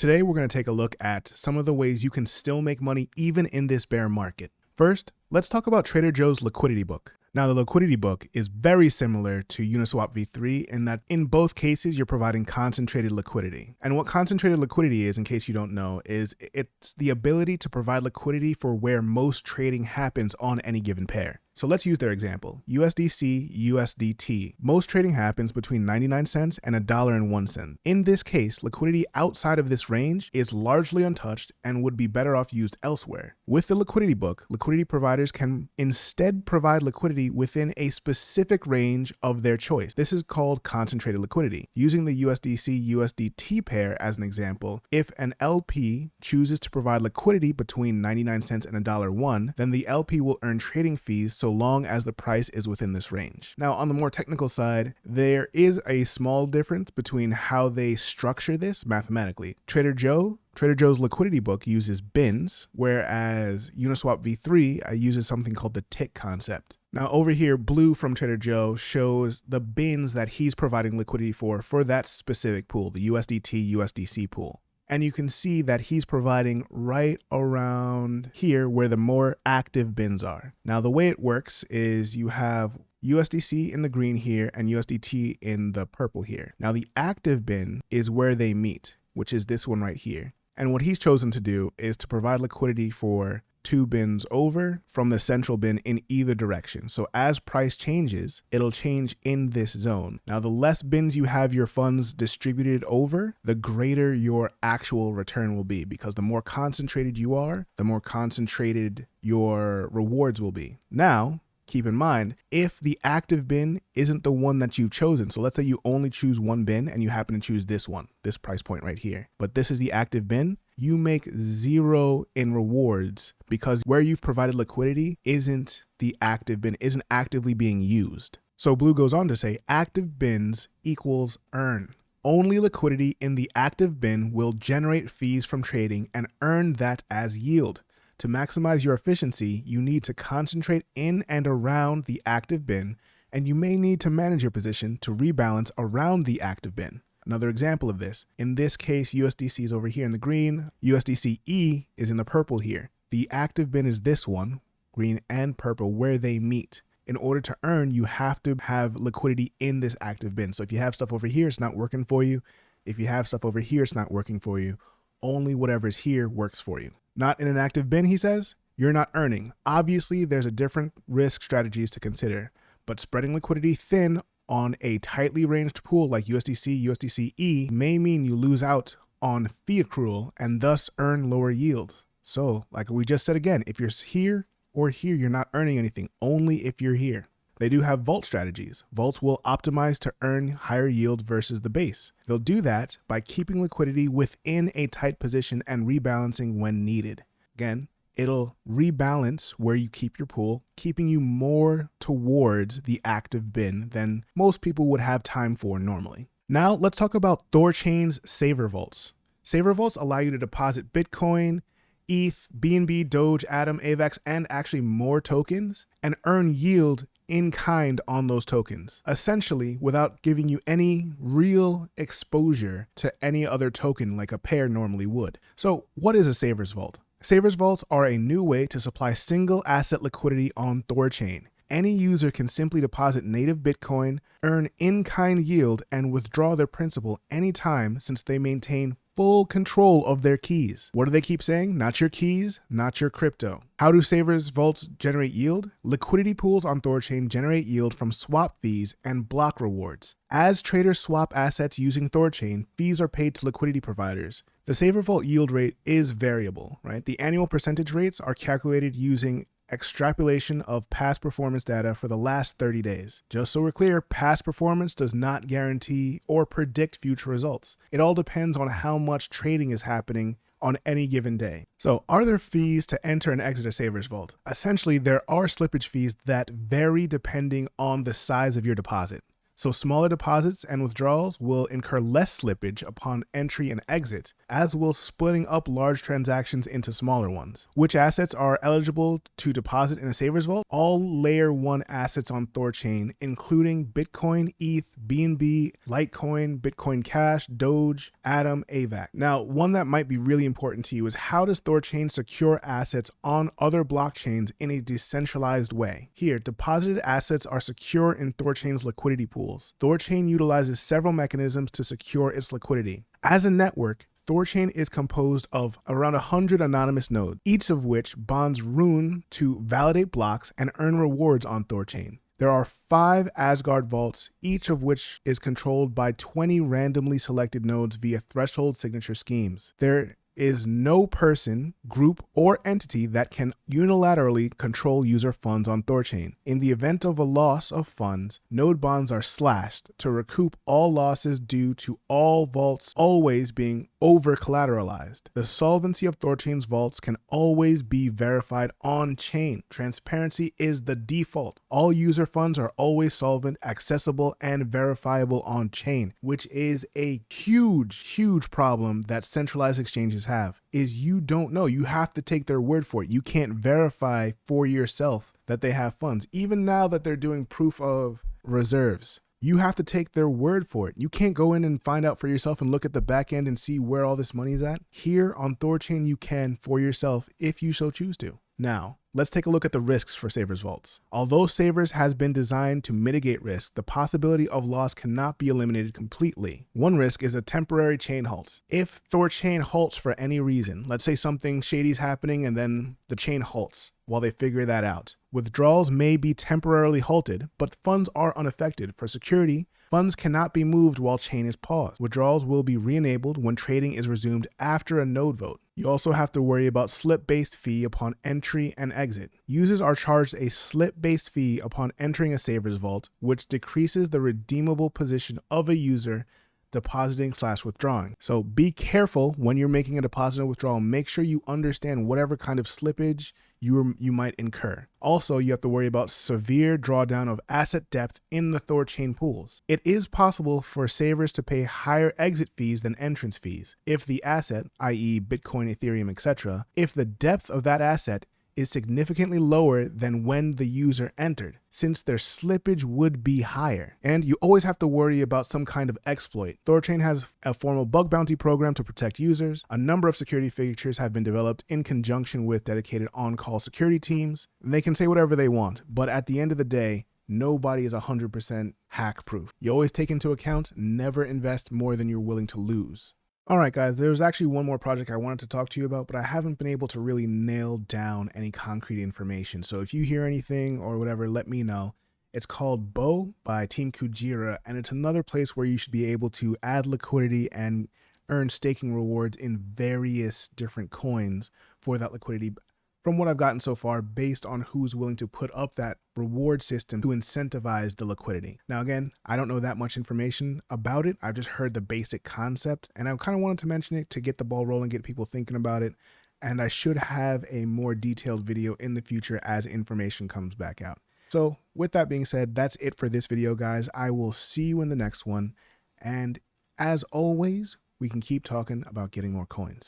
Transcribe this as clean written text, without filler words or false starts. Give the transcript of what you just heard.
Today, we're going to take a look at some of the ways you can still make money even in this bear market. First, let's talk about Trader Joe's Liquidity Book. Now, the Liquidity Book is very similar to Uniswap v3 in that in both cases, you're providing concentrated liquidity. And what concentrated liquidity is, in case you don't know, is it's the ability to provide liquidity for where most trading happens on any given pair. So let's use their example, USDC, USDT. Most trading happens between 99 cents and $1.01. In this case, liquidity outside of this range is largely untouched and would be better off used elsewhere. With the Liquidity Book, liquidity providers can instead provide liquidity within a specific range of their choice. This is called concentrated liquidity. Using the USDC-USDT pair as an example, if an LP chooses to provide liquidity between 99 cents and $1.01, then the LP will earn trading fees so long as the price is within this range. Now, on the more technical side, there is a small difference between how they structure this mathematically. Trader Joe's Liquidity Book uses bins, whereas Uniswap v3 uses something called the tick concept. Now over here, Blue from Trader Joe shows the bins that he's providing liquidity for that specific pool, the USDT-USDC pool. And you can see that he's providing right around here where the more active bins are. Now, the way it works is you have USDC in the green here and USDT in the purple here. Now, the active bin is where they meet, which is this one right here. And what he's chosen to do is to provide liquidity for 2 bins over from the central bin in either direction. So as price changes, it'll change in this zone. Now, the less bins you have your funds distributed over, the greater your actual return will be, because the more concentrated you are, the more concentrated your rewards will be. Now, keep in mind, if the active bin isn't the one that you've chosen, so let's say you only choose one bin and you happen to choose this one, this price point right here, but this is the active bin, you make 0 in rewards because where you've provided liquidity isn't the active bin, isn't actively being used. So Blue goes on to say, active bins equals earn. Only liquidity in the active bin will generate fees from trading and earn that as yield. To maximize your efficiency, you need to concentrate in and around the active bin, and you may need to manage your position to rebalance around the active bin. Another example of this, in this case, USDC is over here in the green, USDCE is in the purple here. The active bin is this one, green and purple, where they meet. In order to earn, you have to have liquidity in this active bin. So if you have stuff over here, it's not working for you. If you have stuff over here, it's not working for you. Only whatever's here works for you. Not in an active bin, he says, you're not earning. Obviously, there's a different risk strategies to consider, but spreading liquidity thin on a tightly ranged pool like USDC, USDCE may mean you lose out on fee accrual and thus earn lower yield. So, like we just said again, if you're here or here, you're not earning anything, only if you're here. They do have vault strategies. Vaults will optimize to earn higher yield versus the base. They'll do that by keeping liquidity within a tight position and rebalancing when needed. Again, it'll rebalance where you keep your pool, keeping you more towards the active bin than most people would have time for normally. Now, let's talk about Thorchain's Saver Vaults. Saver Vaults allow you to deposit Bitcoin, ETH, BNB, Doge, Atom, AVAX, and actually more tokens and earn yield in kind on those tokens, essentially without giving you any real exposure to any other token like a pair normally would. So what is a Savers Vault? Savers Vaults are a new way to supply single asset liquidity on Thorchain. Any user can simply deposit native Bitcoin, earn in-kind yield, and withdraw their principal anytime since they maintain full control of their keys. What do they keep saying? Not your keys, not your crypto. How do Savers Vaults generate yield? Liquidity pools on Thorchain generate yield from swap fees and block rewards. As traders swap assets using Thorchain, fees are paid to liquidity providers. The Saver Vault yield rate is variable, right? The annual percentage rates are calculated using extrapolation of past performance data for the last 30 days. Just so we're clear, past performance does not guarantee or predict future results. It all depends on how much trading is happening on any given day. So are there fees to enter and exit a Savers Vault? Essentially, there are slippage fees that vary depending on the size of your deposit. So smaller deposits and withdrawals will incur less slippage upon entry and exit, as will splitting up large transactions into smaller ones. Which assets are eligible to deposit in a Savers Vault? All layer 1 assets on Thorchain, including Bitcoin, ETH, BNB, Litecoin, Bitcoin Cash, Doge, Atom, AVAX. Now, one that might be really important to you is how does Thorchain secure assets on other blockchains in a decentralized way? Here, deposited assets are secure in Thorchain's liquidity pools. Thorchain utilizes several mechanisms to secure its liquidity. As a network, Thorchain is composed of around 100 anonymous nodes, each of which bonds Rune to validate blocks and earn rewards on Thorchain. There are 5 Asgard vaults, each of which is controlled by 20 randomly selected nodes via threshold signature schemes. There is no person, group, or entity that can unilaterally control user funds on Thorchain. In the event of a loss of funds, node bonds are slashed to recoup all losses due to all vaults always being over-collateralized. The solvency of Thorchain's vaults can always be verified on-chain. Transparency is the default. All user funds are always solvent, accessible, and verifiable on-chain, which is a huge problem that centralized exchanges have, is you don't know. You have to take their word for it. You can't verify for yourself that they have funds. Even now that they're doing proof of reserves, you have to take their word for it. You can't go in and find out for yourself and look at the back end and see where all this money is at. Here on Thorchain, you can for yourself if you so choose to. Now, let's take a look at the risks for Savers Vaults. Although Savers has been designed to mitigate risk, the possibility of loss cannot be eliminated completely. One risk is a temporary chain halt. If Thorchain halts for any reason, let's say something shady is happening and then the chain halts while they figure that out. Withdrawals may be temporarily halted, but funds are unaffected. For security, funds cannot be moved while chain is paused. Withdrawals will be re-enabled when trading is resumed after a node vote. You also have to worry about slip-based fee upon entry and exit. Users are charged a slip-based fee upon entering a Savers Vault, which decreases the redeemable position of a user depositing/withdrawing. So be careful when you're making a deposit or withdrawal. Make sure you understand whatever kind of slippage you might incur. Also, you have to worry about severe drawdown of asset depth in the Thorchain pools. It is possible for savers to pay higher exit fees than entrance fees if the asset, i.e. Bitcoin, Ethereum, etc., if the depth of that asset is significantly lower than when the user entered, since their slippage would be higher. And you always have to worry about some kind of exploit. Thorchain has a formal bug bounty program to protect users. A number of security features have been developed in conjunction with dedicated on-call security teams. They can say whatever they want, but at the end of the day, nobody is 100% hack proof. You always take into account, never invest more than you're willing to lose. All right, guys, there's actually one more project I wanted to talk to you about, but I haven't been able to really nail down any concrete information. So if you hear anything or whatever, let me know. It's called Bo by Team Kujira, and it's another place where you should be able to add liquidity and earn staking rewards in various different coins for that liquidity. From what I've gotten so far, based on who's willing to put up that reward system to incentivize the liquidity. Now, again, I don't know that much information about it. I've just heard the basic concept, and I kind of wanted to mention it to get the ball rolling, get people thinking about it. And I should have a more detailed video in the future as information comes back out. So with that being said, that's it for this video, guys. I will see you in the next one. And as always, we can keep talking about getting more coins.